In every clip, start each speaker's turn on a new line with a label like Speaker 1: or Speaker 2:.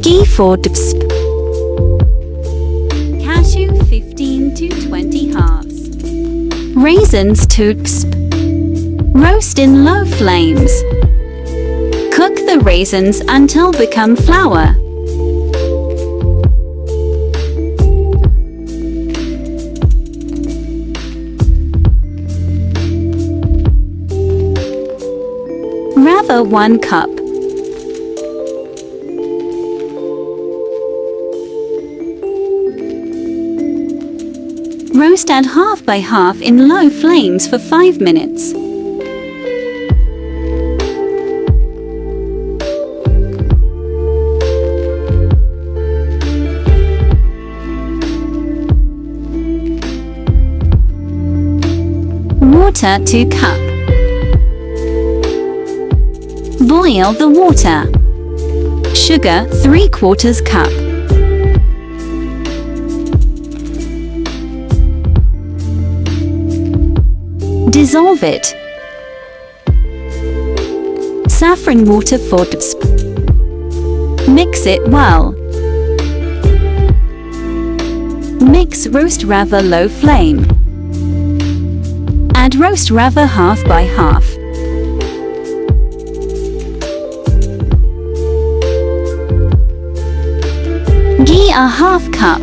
Speaker 1: Ghee 4 tbsp. Cashew 15 to 20 halves. Raisins 2 tbsp. Roast in low flames. Cook the raisins until become flour. Rava 1 cup. Roast at half by half in low flames for 5 minutes. Water 2 cup. Boil the water. Sugar 3/4 cup. Dissolve it. Saffron water 4 tbsp. Mix it well. Mix roast rava low flame. Add roast rava half by half. Ghee a half cup.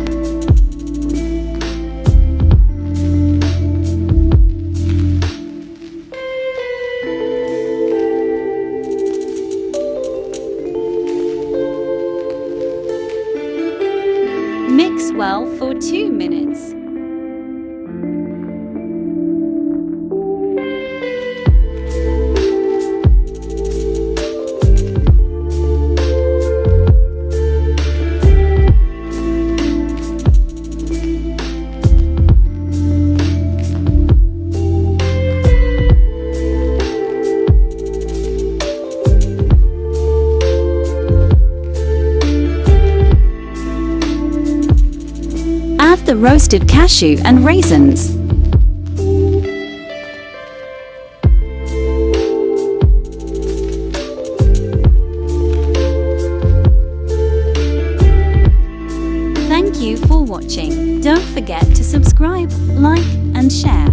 Speaker 1: Mix well for 2 minutes. Add the roasted cashew and raisins. Thank you for watching. Don't forget to subscribe, like, and share.